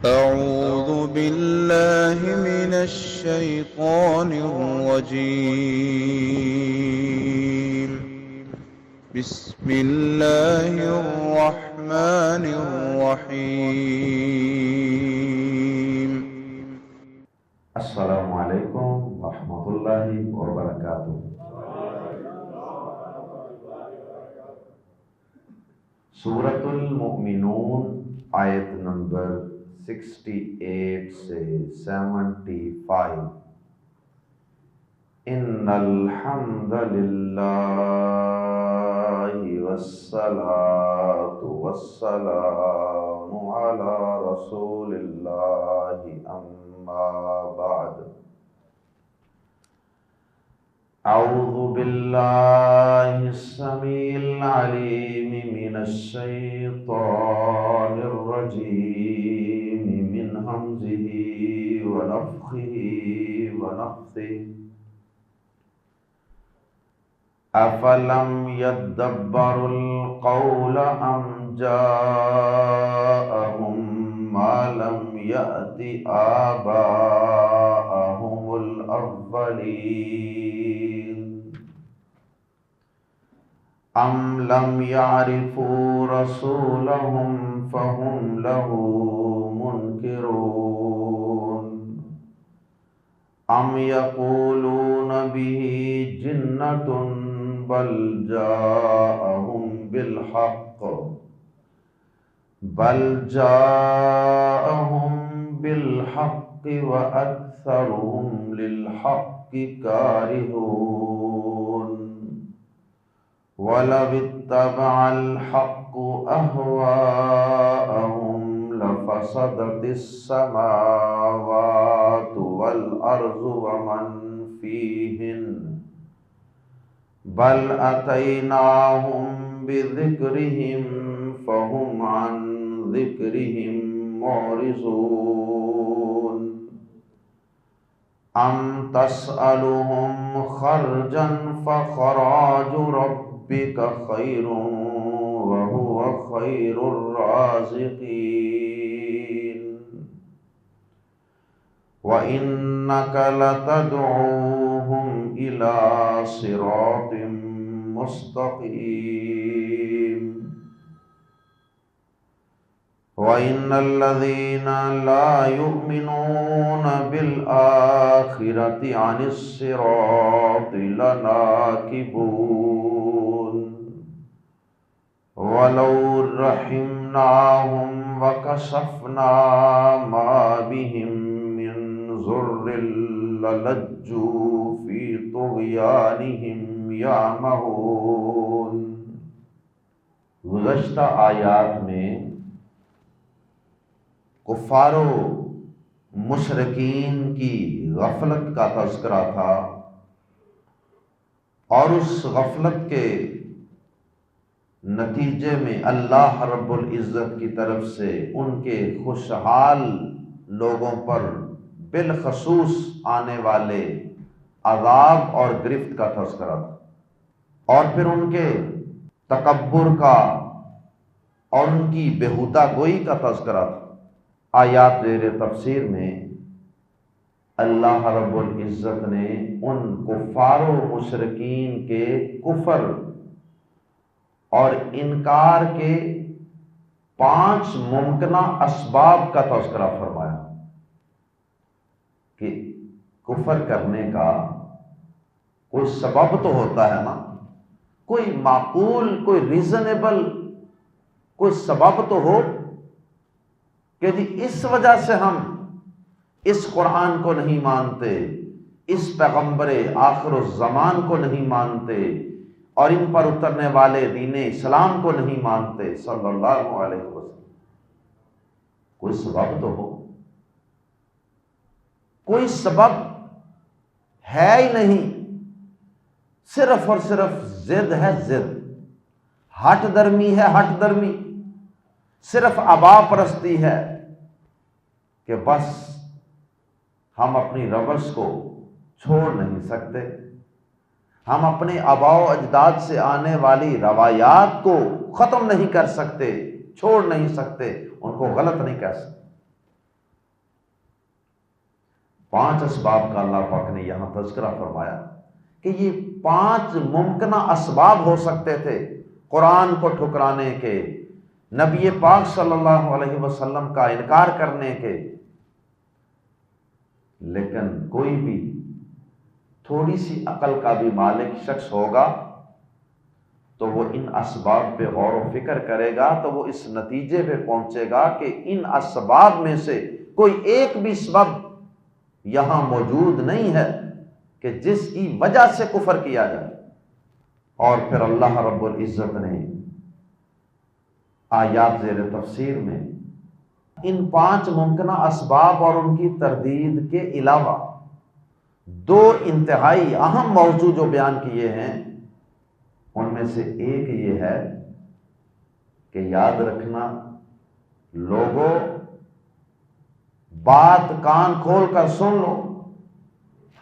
أعوذ بالله من الشيطان الرجيم. بسم الله الرحمن الرحيم. السلام علیکم ورحمۃ اللہ وبرکاتہ۔ سورۃ المؤمنون آیت نمبر 68 سے 75۔ ان الحمد للہ والصلاة والسلام علی رسول اللہ اما بعد۔ اعوذ باللہ السمیع العلیم من الشیطان الرجیم من ہمزہ ونفخہ ونفثہ۔ افلم يدبروا القول ام جاءهم ما لم يأت آباءهم الأولين ام لم يعرفوا رسولهم فهم له منكرون ام يقولون به جنة بل جاءهم بالحق وأكثرهم للحق كارهون ولو اتبع الحق أهواءهم لفسدت السماوات والأرض ومن فيهن بل أتيناهم بذكرهم فهم عن ذكرهم معرضون أم تسألهم خرجا فخراج ربك خير وهو خير الرازقين وإنك لتدعوهم إلى صراط مستقيم وإن الذين لا يؤمنون بالآخرة عن الصراط لناكبون ولو رحمناهم وكشفنا ما بهم من ضر للجوا في طغيانهم يعمهون۔ گزشتہ آیات میں کفار و مشرکین کی غفلت کا تذکرہ تھا، اور اس غفلت کے نتیجے میں اللہ رب العزت کی طرف سے ان کے خوشحال لوگوں پر بالخصوص آنے والے عذاب اور گرفت کا تذکرہ تھا، اور پھر ان کے تکبر کا اور ان کی بیہودہ گوئی کا تذکرہ تھا۔ آیات زیر تفسیر میں اللہ رب العزت نے ان کفار و مشرکین کے کفر اور انکار کے 5 ممکنہ اسباب کا تذکرہ فرمایا کہ کفر کرنے کا کوئی سبب تو ہوتا ہے نا، کوئی معقول، کوئی ریزنیبل کوئی سبب تو ہو کہ جی اس وجہ سے ہم اس قرآن کو نہیں مانتے، اس پیغمبر آخر الزمان کو نہیں مانتے، اور ان پر اترنے والے دین اسلام کو نہیں مانتے صلی اللہ علیہ وسلم۔ کوئی سبب تو ہو، کوئی سبب ہے ہی نہیں، صرف اور صرف ضد ہے، ضد، ہٹ درمی ہے، ہٹ درمی، صرف آبا پرستی ہے کہ بس ہم اپنی روش کو چھوڑ نہیں سکتے، ہم اپنے آباء و اجداد سے آنے والی روایات کو ختم نہیں کر سکتے، چھوڑ نہیں سکتے، ان کو غلط نہیں کہہ سکتے۔ 5 اسباب کا اللہ پاک نے یہاں تذکرہ فرمایا کہ یہ 5 ممکنہ اسباب ہو سکتے تھے قرآن کو ٹھکرانے کے، نبی پاک صلی اللہ علیہ وسلم کا انکار کرنے کے، لیکن کوئی بھی تھوڑی سی عقل کا بھی مالک شخص ہوگا تو وہ ان اسباب پہ غور و فکر کرے گا تو وہ اس نتیجے پہ پہنچے گا کہ ان اسباب میں سے کوئی ایک بھی سبب یہاں موجود نہیں ہے کہ جس کی وجہ سے کفر کیا جائے۔ اور پھر اللہ رب العزت نے آیات زیر تفسیر میں ان 5 ممکنہ اسباب اور ان کی تردید کے علاوہ 2 انتہائی اہم موضوع جو بیان کیے ہیں، ان میں سے ایک یہ ہے کہ یاد رکھنا لوگوں، بات کان کھول کر سن لو،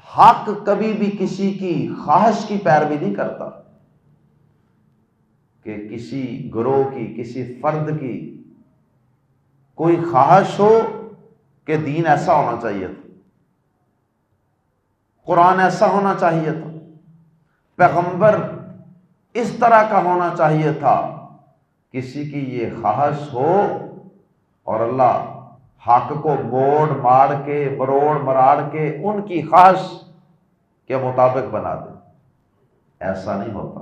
حق کبھی بھی کسی کی خواہش کی پیروی نہیں کرتا کہ کسی گروہ کی، کسی فرد کی کوئی خواہش ہو کہ دین ایسا ہونا چاہیے تھا، قرآن ایسا ہونا چاہیے تھا، پیغمبر اس طرح کا ہونا چاہیے تھا، کسی کی یہ خواہش ہو اور اللہ حق کو موڑ ماڑ کے، مروڑ مراڑ کے ان کی خواہش کے مطابق بنا دے، ایسا نہیں ہوتا۔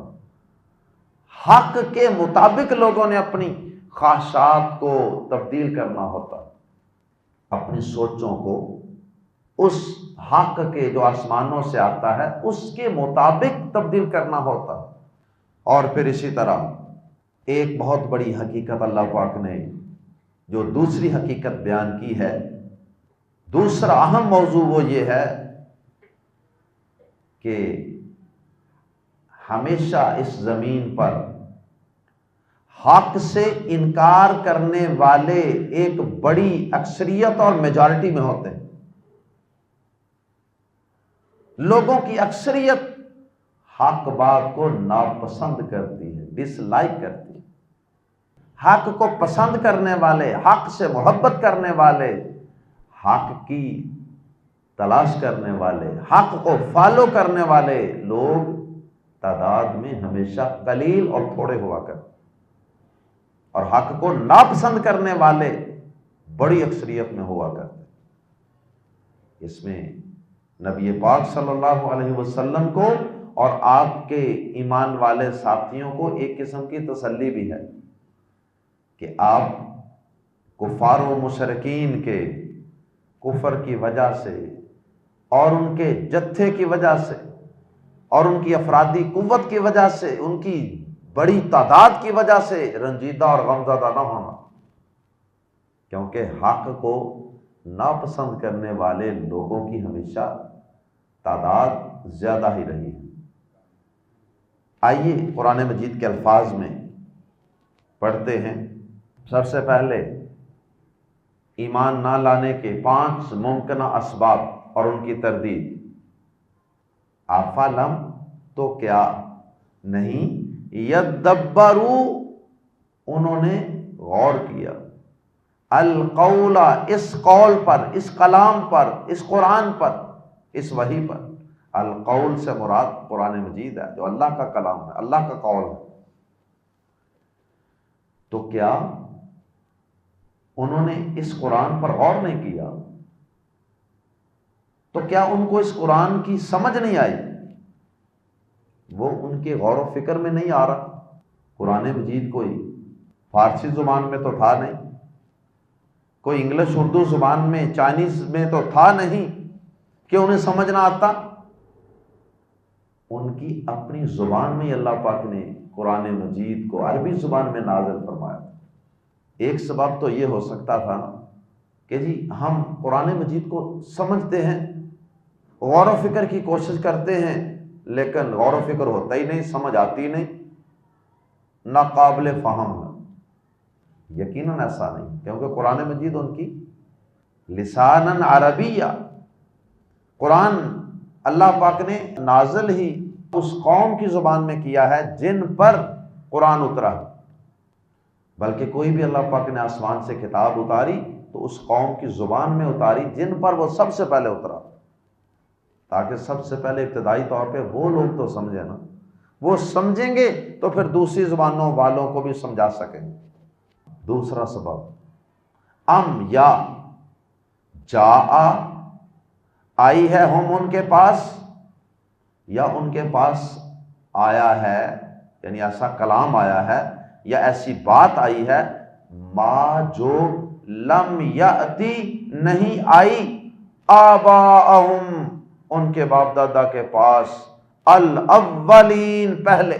حق کے مطابق لوگوں نے اپنی خواہشات کو تبدیل کرنا ہوتا، اپنی سوچوں کو اس حق کے جو آسمانوں سے آتا ہے اس کے مطابق تبدیل کرنا ہوتا۔ اور پھر اسی طرح ایک بہت بڑی حقیقت اللہ پاک نے جو دوسری حقیقت بیان کی ہے، دوسرا اہم موضوع وہ یہ ہے کہ ہمیشہ اس زمین پر حق سے انکار کرنے والے ایک بڑی اکثریت اور میجارٹی میں ہوتے ہیں۔ لوگوں کی اکثریت حق بات کو ناپسند کرتی ہے، ڈس لائک کرتی ہے۔ حق کو پسند کرنے والے، حق سے محبت کرنے والے، حق کی تلاش کرنے والے، حق کو فالو کرنے والے لوگ تعداد میں ہمیشہ قلیل اور تھوڑے ہوا کرتے، اور حق کو ناپسند کرنے والے بڑی اکثریت میں ہوا کرتے۔ اس میں نبی پاک صلی اللہ علیہ وسلم کو اور آپ کے ایمان والے ساتھیوں کو ایک قسم کی تسلی بھی ہے کہ آپ کفار و مشرکین کے کفر کی وجہ سے اور ان کے جتھے کی وجہ سے اور ان کی افرادی قوت کی وجہ سے، ان کی بڑی تعداد کی وجہ سے رنجیدہ اور غمزدہ نہ ہونا، کیونکہ حق کو ناپسند کرنے والے لوگوں کی ہمیشہ تعداد زیادہ ہی رہی ہے۔ آئیے قرآن مجید کے الفاظ میں پڑھتے ہیں۔ سب سے پہلے ایمان نہ لانے کے 5 ممکنہ اسباب اور ان کی تردید۔ افلم تو کیا نہیں، یدبروا انہوں نے غور کیا، القول اس قول پر، اس کلام پر، اس قرآن پر، اس وحی پر۔ القول سے مراد قرآن مجید ہے جو اللہ کا کلام ہے، اللہ کا قول ہے۔ تو کیا انہوں نے اس قرآن پر غور نہیں کیا؟ تو کیا ان کو اس قرآن کی سمجھ نہیں آئی؟ وہ ان کے غور و فکر میں نہیں آ رہا؟ قرآن مجید کوئی فارسی زبان میں تو تھا نہیں، کوئی انگلش اردو زبان میں، چائنیز میں تو تھا نہیں کہ انہیں سمجھنا آتا۔ ان کی اپنی زبان میں اللہ پاک نے قرآن مجید کو عربی زبان میں نازل فرمایا۔ ایک سبب تو یہ ہو سکتا تھا کہ جی ہم قرآن مجید کو سمجھتے ہیں، غور و فکر کی کوشش کرتے ہیں، لیکن غور و فکر ہوتا ہی نہیں، سمجھ آتی نہیں، ناقابل فہم ہے۔ یقیناً ایسا نہیں، کیونکہ قرآن مجید ان کی لساناً عربیہ، قرآن اللہ پاک نے نازل ہی اس قوم کی زبان میں کیا ہے جن پر قرآن اترا، بلکہ کوئی بھی اللہ پاک نے آسمان سے کتاب اتاری تو اس قوم کی زبان میں اتاری جن پر وہ سب سے پہلے اترا۔ تاکہ سب سے پہلے ابتدائی طور پہ وہ لوگ تو سمجھیں نا، وہ سمجھیں گے تو پھر دوسری زبانوں والوں کو بھی سمجھا سکیں گے۔ دوسرا سبب، ام یا جا آئی ہے ہم ان کے پاس، یا ان کے پاس آیا ہے، یعنی ایسا کلام آیا ہے یا ایسی بات آئی ہے، ما جو لم یاتی نہیں آئی آباءہم ان کے باپ دادا کے پاس، الاولین پہلے،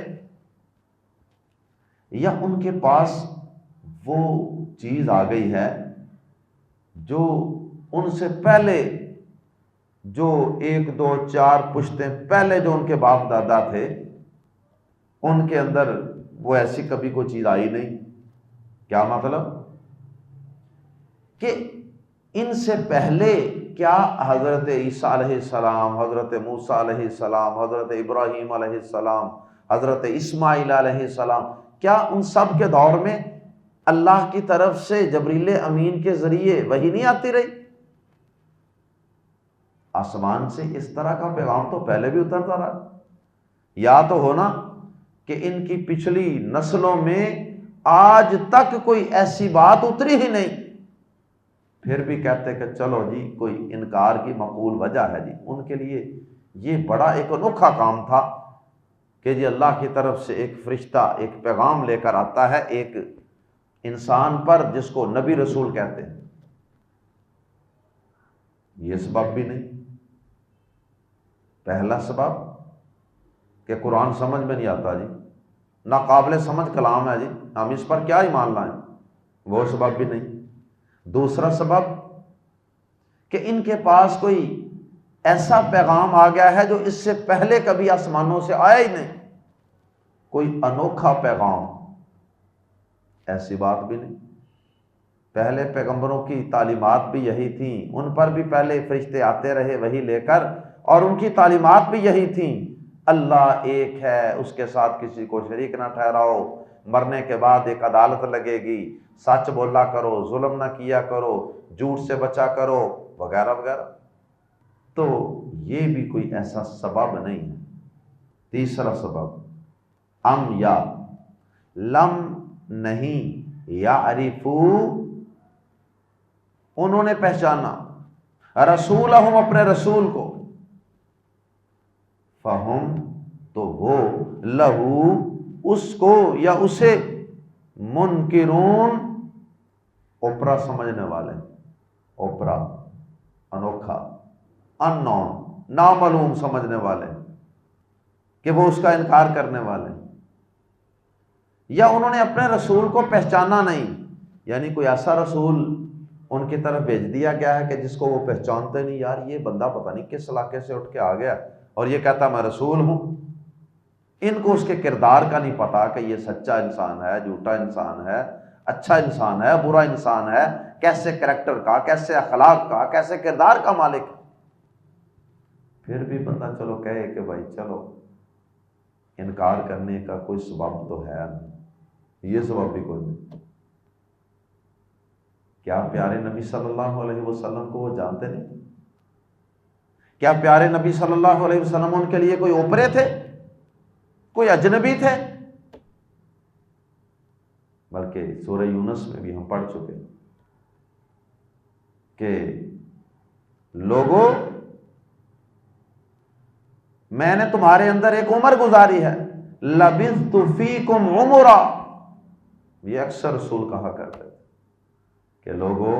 یا ان کے پاس وہ چیز آ گئی ہے جو ان سے پہلے، جو 1 2 4 پشتیں پہلے جو ان کے باپ دادا تھے ان کے اندر وہ ایسی کبھی کوئی چیز آئی نہیں۔ کیا مطلب؟ کہ ان سے پہلے کیا حضرت عیسیٰ علیہ السلام، حضرت موسیٰ علیہ السلام، حضرت ابراہیم علیہ السلام، حضرت اسماعیل علیہ السلام، کیا ان سب کے دور میں اللہ کی طرف سے جبریل امین کے ذریعے وحی نہیں آتی رہی؟ آسمان سے اس طرح کا پیغام تو پہلے بھی اترتا رہا، یا تو ہونا کہ ان کی پچھلی نسلوں میں آج تک کوئی ایسی بات اتری ہی نہیں، پھر بھی کہتے کہ چلو جی کوئی انکار کی مقبول وجہ ہے جی۔ ان کے لیے یہ بڑا ایک انوکھا کام تھا کہ جی اللہ کی طرف سے ایک فرشتہ ایک پیغام لے کر آتا ہے ایک انسان پر جس کو نبی رسول کہتے ہیں۔ یہ سبب بھی نہیں۔ پہلا سبب کہ قرآن سمجھ میں نہیں آتا جی، ناقابل سمجھ کلام ہے جی، ہم اس پر کیا ایمان لائیں، وہ سبب بھی نہیں۔ دوسرا سبب کہ ان کے پاس کوئی ایسا پیغام آ گیا ہے جو اس سے پہلے کبھی آسمانوں سے آیا ہی نہیں، کوئی انوکھا پیغام، ایسی بات بھی نہیں۔ پہلے پیغمبروں کی تعلیمات بھی یہی تھیں، ان پر بھی پہلے فرشتے آتے رہے وہی لے کر، اور ان کی تعلیمات بھی یہی تھیں، اللہ ایک ہے، اس کے ساتھ کسی کو شریک نہ ٹھہراؤ، مرنے کے بعد ایک عدالت لگے گی، سچ بولا کرو، ظلم نہ کیا کرو، جھوٹ سے بچا کرو، وغیرہ وغیرہ۔ تو یہ بھی کوئی ایسا سبب نہیں ہے۔ تیسرا سبب، ام یا لم نہیں یعرفو انہوں نے پہچانا رسولہم اپنے رسول کو، فہم تو وہ لہو اس کو یا اسے منکرون اوپرا سمجھنے والے، اوپرا انوکھا، ان نون نامعلوم سمجھنے والے، کہ وہ اس کا انکار کرنے والے، یا انہوں نے اپنے رسول کو پہچانا نہیں، یعنی کوئی ایسا رسول ان کی طرف بھیج دیا گیا ہے کہ جس کو وہ پہچانتے نہیں، یار یہ بندہ پتہ نہیں کس علاقے سے اٹھ کے آ گیا اور یہ کہتا میں رسول ہوں۔ ان کو اس کے کردار کا نہیں پتا کہ یہ سچا انسان ہے، جھوٹا انسان ہے، اچھا انسان ہے، برا انسان ہے، کیسے کریکٹر کا، کیسے اخلاق کا، کیسے کردار کا مالک۔ پھر بھی بندہ چلو کہے کہ بھائی چلو انکار کرنے کا کوئی سبب تو ہے نہیں، یہ سبب بھی کوئی نہیں۔ کیا پیارے نبی صلی اللہ علیہ وسلم کو وہ جانتے نہیں؟ کیا پیارے نبی صلی اللہ علیہ وسلم ان کے لیے کوئی اوپرے تھے، کوئی اجنبی تھے؟ بلکہ سورہ یونس میں بھی ہم پڑھ چکے کہ لوگوں میں نے تمہارے اندر ایک عمر گزاری ہے، لبثت فیکم عمرا، یہ اکثر رسول کہا کرتے تھے کہ لوگوں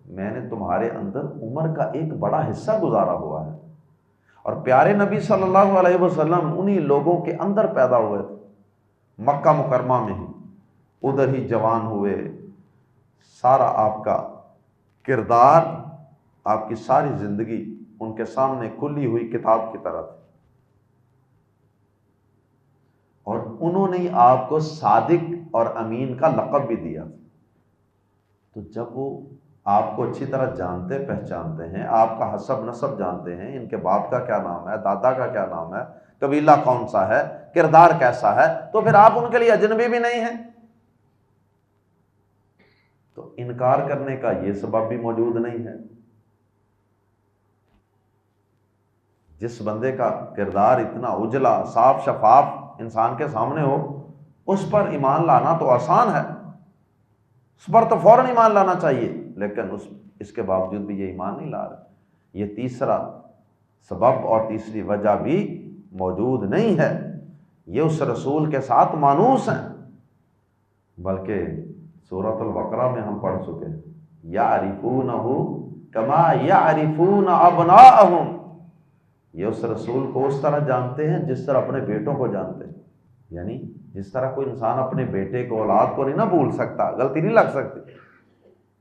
میں نے تمہارے اندر عمر کا ایک بڑا حصہ گزارا ہوا ہے۔ اور پیارے نبی صلی اللہ علیہ وسلم انہی لوگوں کے اندر پیدا ہوئے تھے، مکہ مکرمہ میں ہی، ادھر ہی جوان ہوئے، سارا آپ کا کردار، آپ کی ساری زندگی ان کے سامنے کھلی ہوئی کتاب کی طرح تھی، اور انہوں نے آپ کو صادق اور امین کا لقب بھی دیا۔ تو جب وہ آپ کو اچھی طرح جانتے پہچانتے ہیں، آپ کا حسب نسب جانتے ہیں، ان کے باپ کا کیا نام ہے، دادا کا کیا نام ہے، قبیلہ کون سا ہے، کردار کیسا ہے، تو پھر آپ ان کے لیے اجنبی بھی نہیں ہیں۔ تو انکار کرنے کا یہ سبب بھی موجود نہیں ہے۔ جس بندے کا کردار اتنا اجلا صاف شفاف انسان کے سامنے ہو، اس پر ایمان لانا تو آسان ہے، اس پر تو فوراً ایمان لانا چاہیے، لیکن اس کے باوجود بھی یہ ایمان نہیں لا رہے۔ یہ تیسرا سبب اور تیسری وجہ بھی موجود نہیں ہے، یہ اس رسول کے ساتھ مانوس ہیں، بلکہ سورۃ البقرہ میں ہم پڑھ چکے ہیں، یعرفونہ کما یعرفون ابناءہم، یہ اس رسول کو اس طرح جانتے ہیں جس طرح اپنے بیٹوں کو جانتے ہیں، یعنی جس طرح کوئی انسان اپنے بیٹے کو، اولاد کو نہیں نہ بھول سکتا، غلطی نہیں لگ سکتی،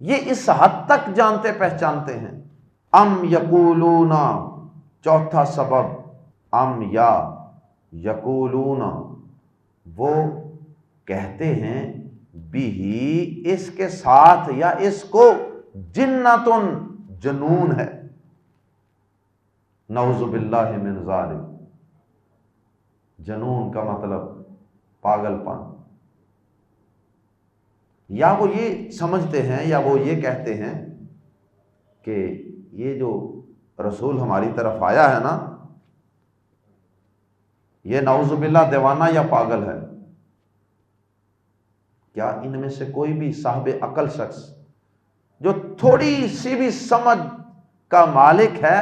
یہ اس حد تک جانتے پہچانتے ہیں۔ ام یقولون، چوتھا سبب، ام یا یقولون، وہ کہتے ہیں، بھی اس کے ساتھ یا اس کو، جنتن، جنون ہے، نعوذ باللہ من ذالک، جنون کا مطلب پاگل پن، یا وہ یہ سمجھتے ہیں یا وہ یہ کہتے ہیں کہ یہ جو رسول ہماری طرف آیا ہے نا، یہ نعوذ باللہ دیوانہ یا پاگل ہے۔ کیا ان میں سے کوئی بھی صاحب عقل شخص جو تھوڑی سی بھی سمجھ کا مالک ہے،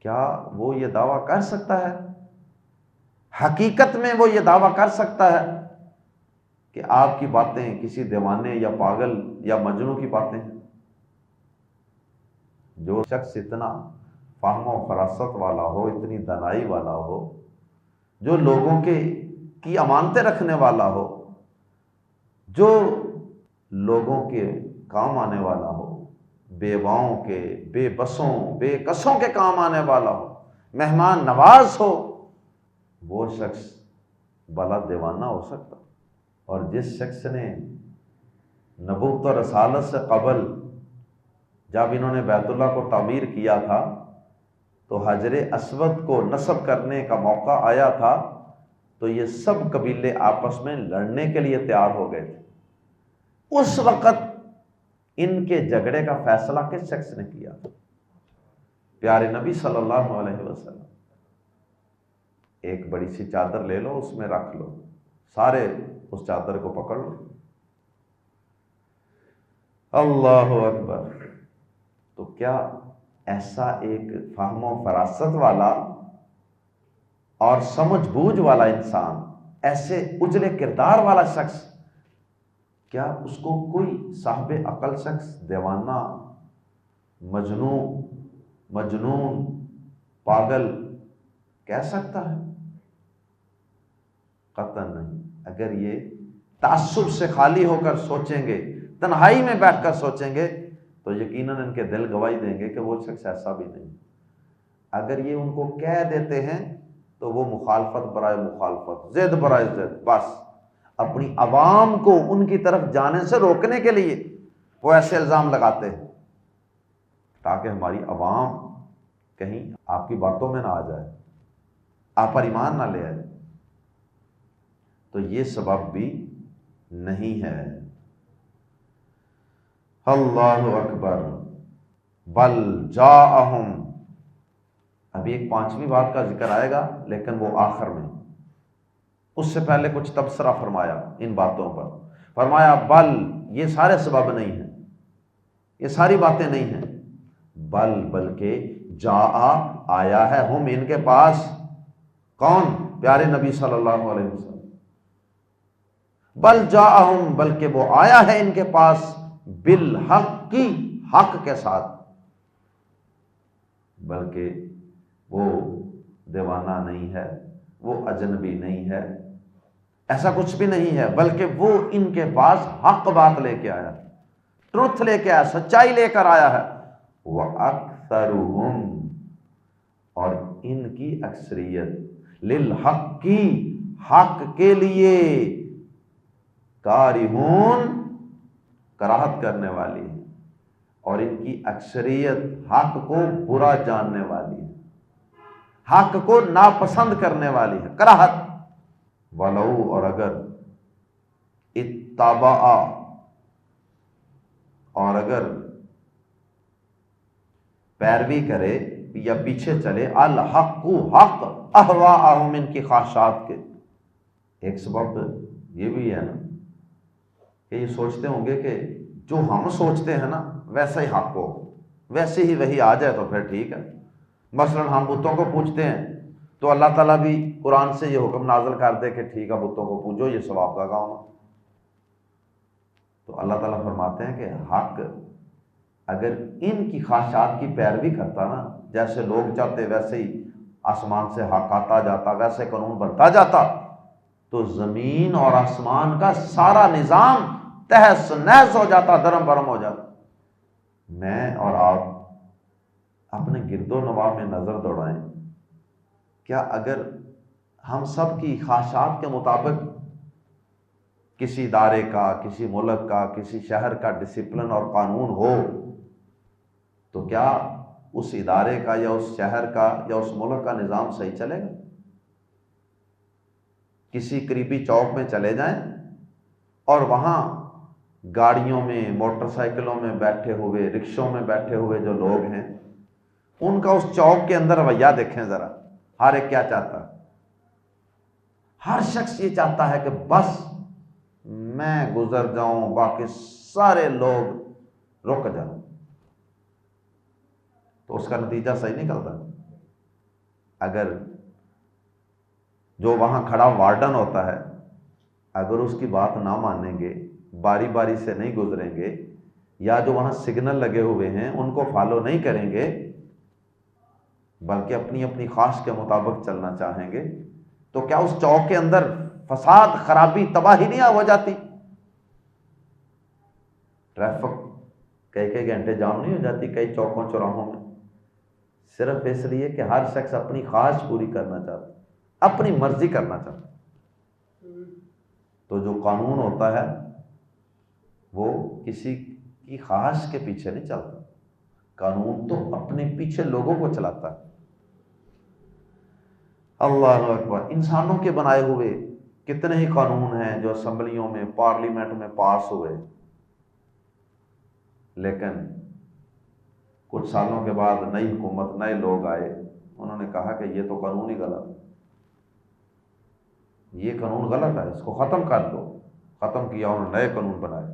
کیا وہ یہ دعویٰ کر سکتا ہے، حقیقت میں وہ یہ دعویٰ کر سکتا ہے کہ آپ کی باتیں کسی دیوانے یا پاگل یا مجنون کی باتیں ہیں؟ جو شخص اتنا فہم و فراست والا ہو، اتنی دانائی والا ہو، جو لوگوں کی امانتیں رکھنے والا ہو، جو لوگوں کے کام آنے والا ہو، بیواؤں کے، بے بسوں، بے کسوں کے کام آنے والا ہو، مہمان نواز ہو، وہ شخص بلا دیوانہ ہو سکتا؟ اور جس شخص نے نبوت و رسالت سے قبل جب انہوں نے بیت اللہ کو تعمیر کیا تھا تو حجر اسود کو نصب کرنے کا موقع آیا تھا تو یہ سب قبیلے آپس میں لڑنے کے لیے تیار ہو گئے تھے۔ اس وقت ان کے جھگڑے کا فیصلہ کس شخص نے کیا تھا؟ پیارے نبی صلی اللہ علیہ وسلم۔ ایک بڑی سی چادر لے لو، اس میں رکھ لو، سارے اس چادر کو پکڑ لو، اللہ اکبر۔ تو کیا ایسا ایک فہم و فراست والا اور سمجھ بوجھ والا انسان، ایسے اجلے کردار والا شخص، کیا اس کو کوئی صاحب عقل شخص دیوانہ، مجنون، پاگل کہہ سکتا ہے؟ قطعاً نہیں۔ اگر یہ تعصب سے خالی ہو کر سوچیں گے، تنہائی میں بیٹھ کر سوچیں گے، تو یقیناً ان کے دل گواہی دیں گے کہ وہ شخص ایسا بھی نہیں۔ اگر یہ ان کو کہہ دیتے ہیں تو وہ مخالفت برائے مخالفت، ضد برائے ضد، بس اپنی عوام کو ان کی طرف جانے سے روکنے کے لیے وہ ایسے الزام لگاتے ہیں تاکہ ہماری عوام کہیں آپ کی باتوں میں نہ آ جائے، آپ پر ایمان نہ لے آئے۔ تو یہ سبب بھی نہیں ہے۔ اللہ اکبر۔ بل جاءہم، ابھی ایک پانچویں بات کا ذکر آئے گا لیکن وہ آخر میں، اس سے پہلے کچھ تبصرہ فرمایا ان باتوں پر۔ فرمایا بل، یہ سارے سبب نہیں ہیں، یہ ساری باتیں نہیں ہیں، بلکہ جاء، آیا ہے، ہم، ان کے پاس، کون؟ پیارے نبی صلی اللہ علیہ وسلم۔ بل جاءہم، بلکہ وہ آیا ہے ان کے پاس، بالحق، کی حق کے ساتھ، بلکہ وہ دیوانہ نہیں ہے، وہ اجنبی نہیں ہے، ایسا کچھ بھی نہیں ہے، بلکہ وہ ان کے پاس حق بات لے کے آیا، ٹروتھ لے کے آیا، سچائی لے کر آیا ہے۔ وَأَكْثَرُهُمْ، اور ان کی اکثریت، للحق، کی حق کے لیے، کارہون، کراہت کرنے والی ہے، اور ان کی اکثریت حق کو برا جاننے والی ہے، حق کو ناپسند کرنے والی ہے، کراہت۔ ولو، اور اگر، اتبع، اور اگر پیروی کرے، یا پیچھے چلے الحق حق اہواءہم ان کی خواہشات کے۔ ایک سبب یہ بھی ہے نا کہ یہ سوچتے ہوں گے کہ جو ہم سوچتے ہیں نا ویسا ہی حق ہو، ویسے ہی وہی آ جائے تو پھر ٹھیک ہے۔ مثلا ہم بتوں کو پوچھتے ہیں تو اللہ تعالیٰ بھی قرآن سے یہ حکم نازل کر دے کہ ٹھیک ہے بتوں کو پوجو، یہ ثواب کا کام ہے۔ تو اللہ تعالیٰ فرماتے ہیں کہ حق اگر ان کی خواہشات کی پیروی کرتا نا، جیسے لوگ چاہتے ویسے ہی آسمان سے حق آتا جاتا، ویسے قانون بنتا جاتا، تو زمین اور آسمان کا سارا نظام تہس نہس ہو جاتا، درم برم ہو جاتا۔ میں اور آپ اپنے گرد و نواح میں نظر دوڑائیں، کیا اگر ہم سب کی خواہشات کے مطابق کسی ادارے کا، کسی ملک کا، کسی شہر کا ڈسپلن اور قانون ہو تو کیا اس ادارے کا یا اس شہر کا یا اس ملک کا نظام صحیح چلے گا؟ کسی قریبی چوک میں چلے جائیں اور وہاں گاڑیوں میں، موٹر سائیکلوں میں بیٹھے ہوئے، رکشوں میں بیٹھے ہوئے جو لوگ ہیں، ان کا اس چوک کے اندر رویہ دیکھیں ذرا۔ ہر ایک کیا چاہتا ہے؟ ہر شخص یہ چاہتا ہے کہ بس میں گزر جاؤں، باقی سارے لوگ رک جائیں۔ تو اس کا نتیجہ صحیح نکلتا ہے۔ اگر جو وہاں کھڑا وارڈن ہوتا ہے اگر اس کی بات نہ مانیں گے، باری باری سے نہیں گزریں گے، یا جو وہاں سگنل لگے ہوئے ہیں ان کو فالو نہیں کریں گے بلکہ اپنی اپنی خواہش کے مطابق چلنا چاہیں گے، تو کیا اس چوک کے اندر فساد، خرابی، تباہی نہیں ہو جاتی؟ ٹریفک کئی گھنٹے جام نہیں ہو جاتی کئی چوکوں چوراہوں میں؟ صرف اس لیے کہ ہر شخص اپنی خواہش پوری کرنا چاہتا، اپنی مرضی کرنا چاہتا۔ تو جو قانون ہوتا ہے وہ کسی کی خواہش کے پیچھے نہیں چلتا، قانون تو اپنے پیچھے لوگوں کو چلاتا ہے۔ اللہ اکبر۔ انسانوں کے بنائے ہوئے کتنے ہی قانون ہیں جو اسمبلیوں میں، پارلیمنٹ میں پاس ہوئے، لیکن کچھ سالوں کے بعد نئی حکومت، نئے لوگ آئے، انہوں نے کہا کہ یہ تو قانون ہی غلط ہے، یہ قانون غلط ہے، اس کو ختم کر دو۔ ختم کیا، انہوں نے نئے قانون بنائے۔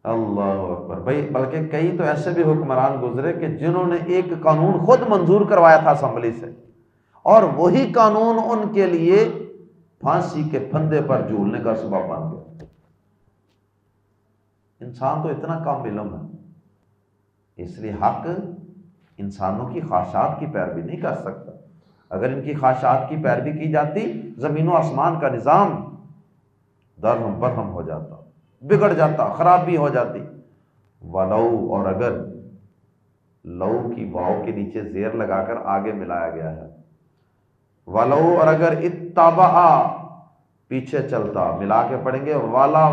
اللہ اکبر بھائی، بلکہ کئی تو ایسے بھی حکمران گزرے کہ جنہوں نے ایک قانون خود منظور کروایا تھا اسمبلی سے، اور وہی قانون ان کے لیے پھانسی کے پھندے پر جھولنے کا سبب بن گیا۔ انسان تو اتنا کم علم ہے، اس لیے حق انسانوں کی خواہشات کی پیروی نہیں کر سکتا۔ اگر ان کی خواہشات کی پیروی کی جاتی، زمین و آسمان کا نظام درہم برہم ہو جاتا، بگڑ جاتا، خرابی ہو جاتی۔ ولو، اور اگر لو کی واو کے نیچے زیر لگا کر آگے ملایا گیا ہے، ولو، اور اگر اتبع پیچھے چلتا، ملا کے پڑھیں گے والا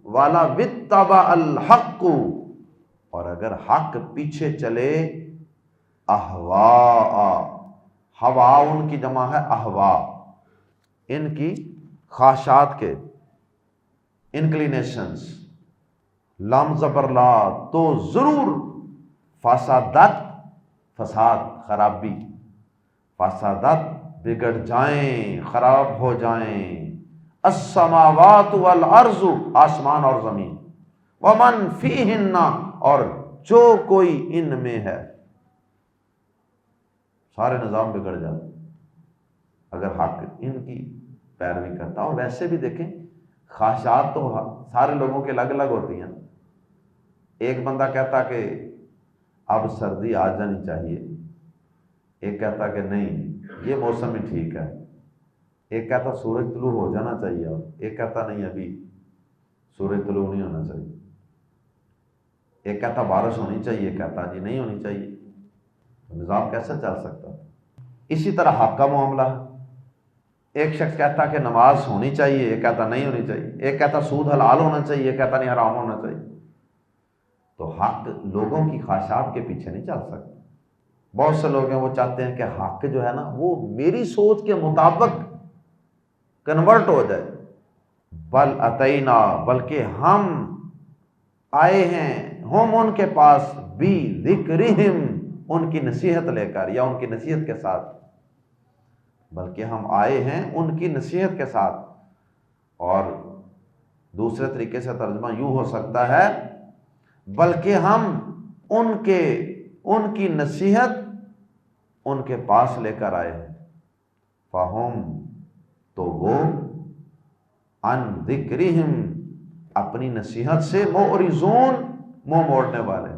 واتبع الحق، اور اگر حق پیچھے چلے اہواء، ہوا ان کی جمع ہے اہواء، ان کی خواہشات کے، انکلینیشنز، لام زبر لا، تو ضرور فسادت، فساد، خرابی، فسادت، بگڑ جائیں، خراب ہو جائیں، السماوات والارض، آسمان اور زمین، ومن فیہن، اور جو کوئی ان میں ہے، سارے نظام بگڑ جاتے اگر حق ان کی پیروی کرتا۔ اور ویسے بھی دیکھیں، خواہشات تو سارے لوگوں کے الگ الگ ہوتی ہیں۔ ایک بندہ کہتا کہ اب سردی آ جانی چاہیے، ایک کہتا کہ نہیں یہ موسم ہی ٹھیک ہے، ایک کہتا سورج طلوع ہو جانا چاہیے، اور ایک کہتا نہیں ابھی سورج طلوع نہیں ہونا چاہیے، ایک کہتا بارش ہونی چاہیے، ایک کہتا جی نہیں ہونی چاہیے۔ نظام کیسے چل سکتا؟ اسی طرح حق کا معاملہ ہے، ایک شخص کہتا کہ نماز ہونی چاہیے، ایک کہتا نہیں ہونی چاہیے، ایک کہتا سود حلال ہونا چاہیے، ایک کہتا نہیں حرام ہونا چاہیے۔ تو حق لوگوں کی خواہشات کے پیچھے نہیں چل سکتا۔ بہت سے لوگ ہیں وہ چاہتے ہیں کہ حق جو ہے نا وہ میری سوچ کے مطابق کنورٹ ہو جائے۔ بل اتینا، بلکہ ہم آئے ہیں ہم ان کے پاس بی ذکرہم ان کی نصیحت لے کر یا ان کی نصیحت کے ساتھ، بلکہ ہم آئے ہیں ان کی نصیحت کے ساتھ۔ اور دوسرے طریقے سے ترجمہ یوں ہو سکتا ہے بلکہ ہم ان کی نصیحت ان کے پاس لے کر آئے ہیں۔ فہم تو وہ عن ذکرہم اپنی نصیحت سے معرضون منہ موڑنے والے،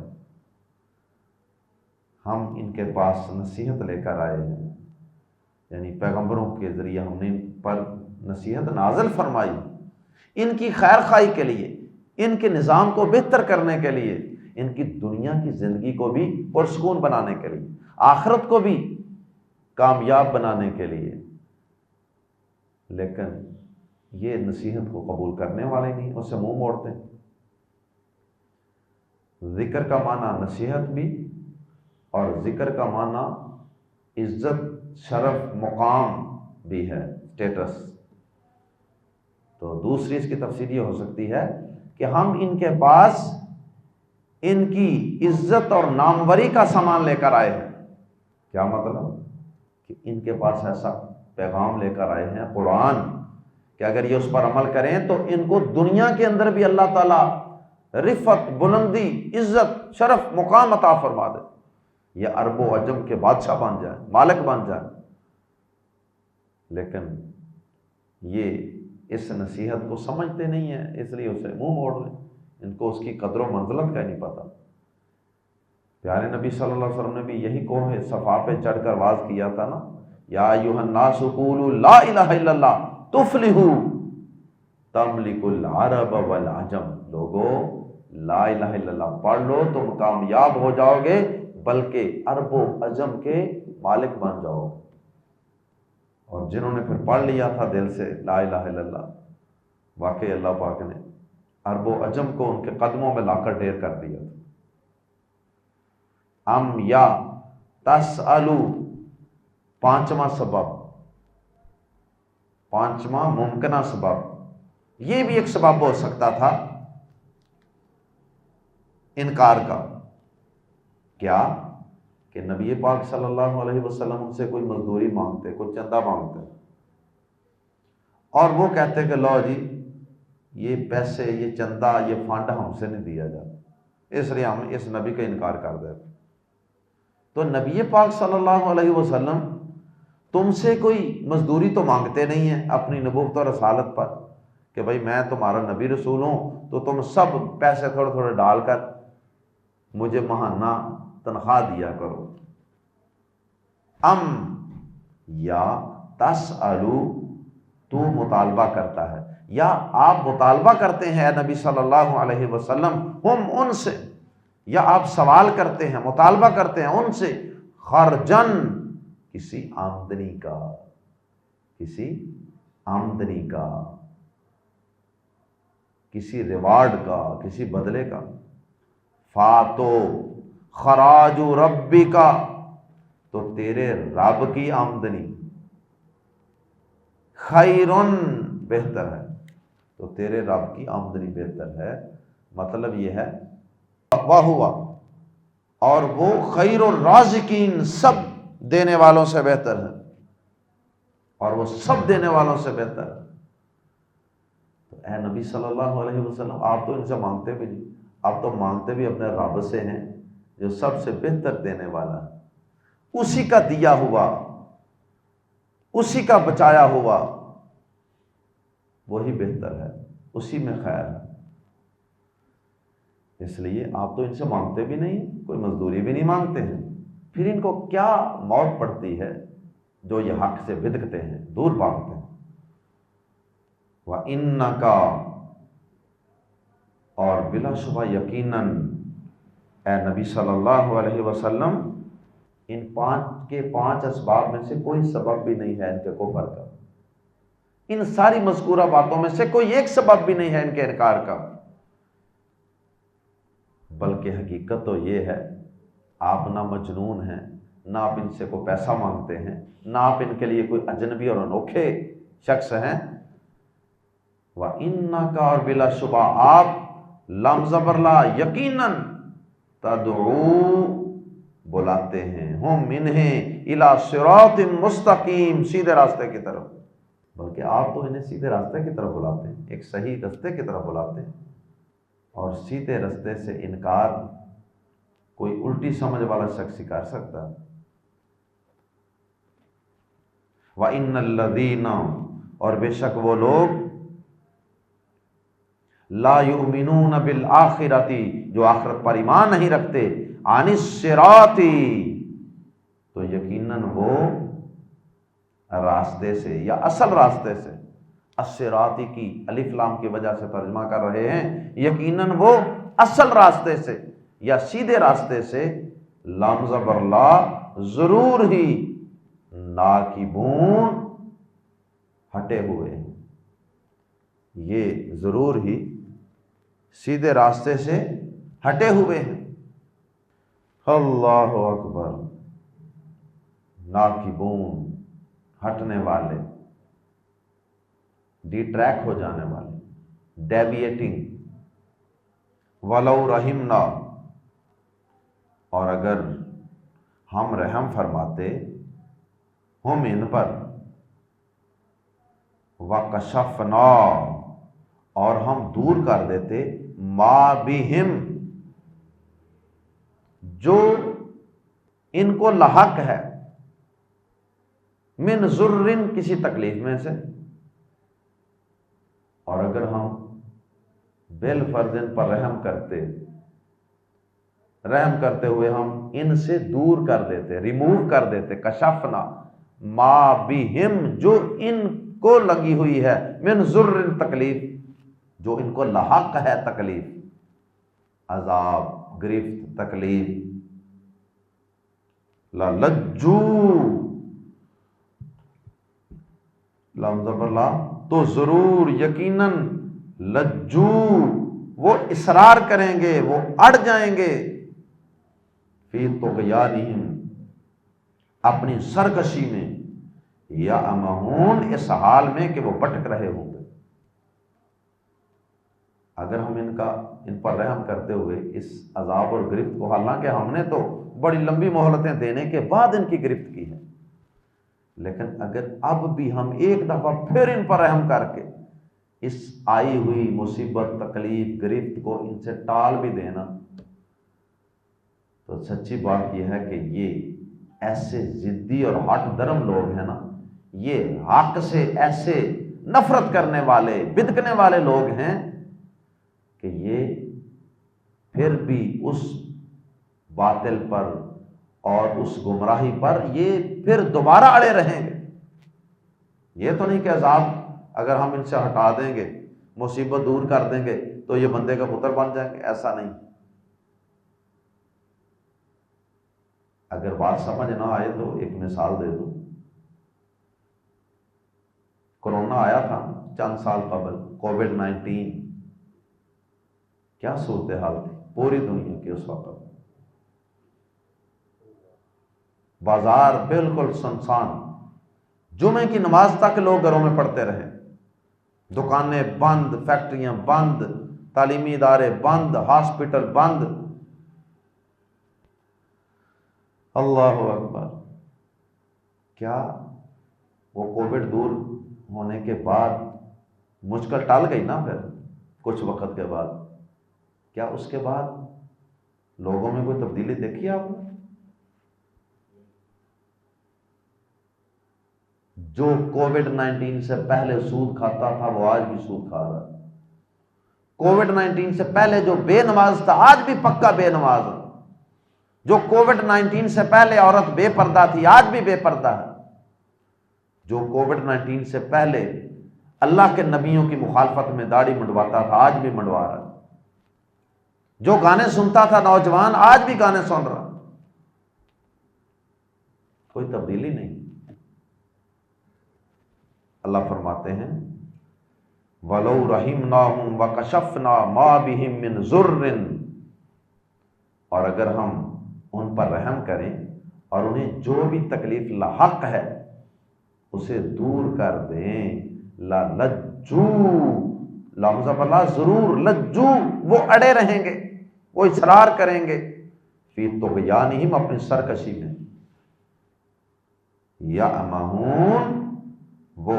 ہم ان کے پاس نصیحت لے کر آئے ہیں، یعنی پیغمبروں کے ذریعے ہم نے ان پر نصیحت نازل فرمائی، ان کی خیر خواہی کے لیے، ان کے نظام کو بہتر کرنے کے لیے، ان کی دنیا کی زندگی کو بھی پرسکون بنانے کے لیے، آخرت کو بھی کامیاب بنانے کے لیے۔ لیکن یہ نصیحت کو قبول کرنے والے نہیں، اس سے منہ موڑتے ہیں۔ ذکر کا معنی نصیحت بھی، اور ذکر کا معنی عزت، شرف، مقام بھی ہے، اسٹیٹس۔ تو دوسری اس کی تفسیر یہ ہو سکتی ہے کہ ہم ان کے پاس ان کی عزت اور ناموری کا سامان لے کر آئے ہیں۔ کیا مطلب؟ کہ ان کے پاس ایسا پیغام لے کر آئے ہیں، قرآن، کہ اگر یہ اس پر عمل کریں تو ان کو دنیا کے اندر بھی اللہ تعالیٰ رفعت، بلندی، عزت، شرف، مقام عطا فرما دے، یہ عرب و عجم کے بادشاہ بن جائے، مالک بن جائے۔ لیکن یہ اس نصیحت کو سمجھتے نہیں ہیں، اس لیے اسے منہ موڑ لیں، ان کو اس کی قدر و منزلت کا نہیں پتہ۔ پیارے نبی صلی اللہ علیہ وسلم نے بھی یہی کوہ صفا پہ چڑھ کر واز کیا تھا نا، یا ایھا الناس قولوا لا الہ الا اللہ تفلحوا تملک العرب والعجم، لوگو لا الہ الا اللہ پڑھ لو تم کامیاب ہو جاؤ گے، بلکہ عرب و عجم کے مالک بن جاؤ گے۔ اور جنہوں نے پھر پڑھ لیا تھا دل سے لا الہ الا اللہ، واقعی اللہ پاک نے عرب و عجم کو ان کے قدموں میں لا کر ڈھیر کر دیا تھا۔ ام یا تسألو، پانچواں سبب، پانچواں ممکنہ سبب، یہ بھی ایک سبب ہو سکتا تھا انکار کا۔ کیا؟ کہ نبی پاک صلی اللہ علیہ وسلم ان سے کوئی مزدوری مانگتے، کوئی چندہ مانگتے، اور وہ کہتے کہ لو جی یہ پیسے، یہ چندہ، یہ فنڈ ہم سے نہیں دیا جاتا، اس لیے ہم اس نبی کا انکار کر دیتے۔ تو نبی پاک صلی اللہ علیہ وسلم تم سے کوئی مزدوری تو مانگتے نہیں ہیں اپنی نبوت اور رسالت پر، کہ بھئی میں تمہارا نبی رسول ہوں تو تم سب پیسے تھوڑے تھوڑے ڈال کر مجھے ماہانہ تنخواہ دیا کرو۔ ام یا تسألو، تو مطالبہ کرتا ہے، یا آپ مطالبہ کرتے ہیں اے نبی صلی اللہ علیہ وسلم، ہم ان سے، یا آپ سوال کرتے ہیں، مطالبہ کرتے ہیں ان سے، خرجن، کسی آمدنی کا، کسی آمدنی کا، کسی ریوارڈ کا، کسی بدلے کا۔ فاتو خراج ربی کا، تو تیرے رب کی آمدنی، خیرن، بہتر ہے، تو تیرے رب کی آمدنی بہتر ہے۔ مطلب یہ ہے وَهُوَ، اور وہ خیر الرازقین، سب دینے والوں سے بہتر ہے، اور وہ سب دینے والوں سے بہتر ہے۔ تو اے نبی صلی اللہ علیہ وسلم، آپ تو ان سے مانگتے بھی نہیں، آپ تو مانگتے بھی اپنے رب سے ہیں جو سب سے بہتر دینے والا ہے، اسی کا دیا ہوا، اسی کا بچایا ہوا، وہی بہتر ہے، اسی میں خیر ہے۔ اس لیے آپ تو ان سے مانگتے بھی نہیں، کوئی مزدوری بھی نہیں مانگتے ہیں، پھر ان کو کیا موت پڑتی ہے جو یہ حق سے بدکتے ہیں، دور بھاگتے ہیں۔ وَإِنَّكَ، اور بلا شبہ یقیناً اے نبی صلی اللہ علیہ وسلم، ان پانچ اسباب میں سے کوئی سبب بھی نہیں ہے ان کے کفر کا، ان ساری مذکورہ باتوں میں سے کوئی ایک سبب بھی نہیں ہے ان کے انکار کا، بلکہ حقیقت تو یہ ہے آپ نہ مجنون ہیں، نہ آپ ان سے کوئی پیسہ مانگتے ہیں، نہ آپ ان کے لیے کوئی اجنبی اور انوکھے شخص ہیں۔ وَإِنَّكَ، اور بلا شبہ آپ، لام زبر لا، یقیناً، تدعو بلاتے ہیں، ہم انہیں الی صراط مستقیم سیدھے راستے کی طرف، بلکہ آپ تو انہیں سیدھے راستے کی طرف بلاتے ہیں، ایک صحیح راستے کی طرف بلاتے ہیں۔ اور سیدھے راستے سے انکار کوئی الٹی سمجھ والا شخص ہی کر سکتا ہے۔ وَإِنَّ الَّذِينَ اور بے شک وہ لوگ لا یؤمنون بالآخرۃ جو آخرت پر ایمان نہیں رکھتے، عن الصراط تو یقیناً وہ راستے سے یا اصل راستے سے، الصراط کی الف لام کی وجہ سے ترجمہ کر رہے ہیں، یقیناً وہ اصل راستے سے یا سیدھے راستے سے، لام زبر لا ضرور ہی، ناکبون ہٹے ہوئے ہیں، یہ ضرور ہی سیدھے راستے سے ہٹے ہوئے ہیں۔ اللہ اکبر، ناکبون ہٹنے والے، ڈی ٹریک ہو جانے والے، ڈیویٹنگ۔ وَلَوْ رَحِمْنَا اور اگر ہم رحم فرماتے، ہم ان پر، وَكَشَفْنَا اور ہم دور کر دیتے، مَا بِهِمْ جو ان کو لاحق ہے، من ضرٍ کسی تکلیف میں سے، اور اگر ہم بالفرض ان پر رحم کرتے، رحم کرتے ہوئے ہم ان سے دور کر دیتے، ریموو کر دیتے، کشفنا ما بہم جو ان کو لگی ہوئی ہے، من ضرٍ تکلیف، جو ان کو لاحق ہے تکلیف، عذاب، گرفت، تکلیف، للجو لام زبر لا تو ضرور یقیناً، لجو وہ اصرار کریں گے، وہ اڑ جائیں گے، فی طغیانہم اپنی سرکشی میں، یا امہون اس حال میں کہ وہ بھٹک رہے ہوں گے۔ اگر ہم ان پر رحم کرتے ہوئے اس عذاب اور گرفت کو، حالانکہ ہم نے تو بڑی لمبی مہلتیں دینے کے بعد ان کی گرفت کی ہے، لیکن اگر اب بھی ہم ایک دفعہ پھر ان پر رحم کر کے اس آئی ہوئی مصیبت، تکلیف، گرفت کو ان سے ٹال بھی دینا، تو سچی بات یہ ہے کہ یہ ایسے ضدی اور ہٹ درم لوگ ہیں نا، یہ حق سے ایسے نفرت کرنے والے، بدکنے والے لوگ ہیں کہ یہ پھر بھی اس باطل پر اور اس گمراہی پر یہ پھر دوبارہ اڑے رہیں گے۔ یہ تو نہیں کہ عذاب اگر ہم ان سے ہٹا دیں گے، مصیبت دور کر دیں گے تو یہ بندے کا پتر بن جائیں گے، ایسا نہیں۔ اگر بات سمجھ نہ آئے تو ایک مثال دے دوں۔ کرونا آیا تھا چند سال قبل، کووڈ-19، کیا صورتحال تھی پوری دنیا کی اس وقت، بازار بالکل سنسان، جمعے کی نماز تک لوگ گھروں میں پڑھتے رہے، دکانیں بند، فیکٹریاں بند، تعلیمی ادارے بند، ہاسپٹل بند۔ اللہ اکبر، کیا وہ کووڈ دور ہونے کے بعد مشکل ٹل گئی نا پھر کچھ وقت کے بعد؟ کیا اس کے بعد لوگوں میں کوئی تبدیلی دیکھی آپ نے؟ جو کووڈ-19 سے پہلے سود کھاتا تھا وہ آج بھی سود کھا رہا ہے۔ کووڈ-19 سے پہلے جو بے نماز تھا آج بھی پکا بے نماز ہے۔ جو کووڈ-19 سے پہلے عورت بے پردہ تھی آج بھی بے پردہ ہے۔ جو کووڈ-19 سے پہلے اللہ کے نبیوں کی مخالفت میں داڑھی منڈواتا تھا آج بھی منڈوا رہا ہے۔ جو گانے سنتا تھا نوجوان آج بھی گانے سن رہا، کوئی تبدیلی نہیں۔ اللہ فرماتے ہیں وَلَوْ رَحِمْنَاهُمْ وَكَشَفْنَا مَا بِهِمْ مِنْ ضُرٍّ اور اگر ہم ان پر رحم کریں اور انہیں جو بھی تکلیف لاحق ہے اسے دور کر دیں، لَلَجُّ لفظ اللہ ضرور، لجو وہ اڑے رہیں گے، وہ اصرار کریں گے، فی طغیانہم، اپنی سرکشی میں، یعمہون، وہ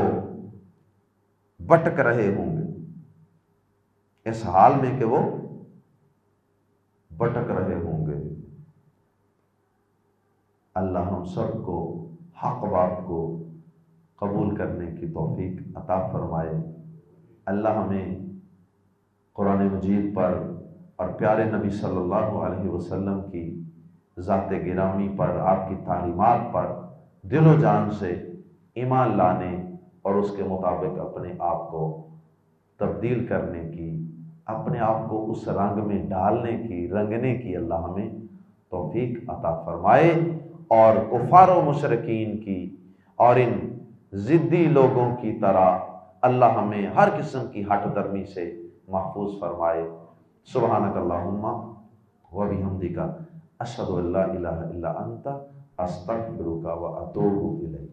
بھٹک رہے ہوں گے، اس حال میں کہ وہ بھٹک رہے ہوں گے۔ اللہ ہم سب کو حق بات کو قبول کرنے کی توفیق عطا فرمائے۔ اللہ ہمیں قرآن مجید پر اور پیارے نبی صلی اللہ علیہ وسلم کی ذات گرامی پر، آپ کی تعلیمات پر دل و جان سے ایمان لانے اور اس کے مطابق اپنے آپ کو تبدیل کرنے کی، اپنے آپ کو اس رنگ میں ڈالنے کی، رنگنے کی اللہ ہمیں توفیق عطا فرمائے، اور کفار و مشرکین کی اور ان ضدی لوگوں کی طرح اللہ ہمیں ہر قسم کی ہٹ درمی سے محفوظ فرمائے۔ سبحانک اللہم و بحمدک، اشہد ان لا الہ الا انت، استغفرک و اتوب الیک۔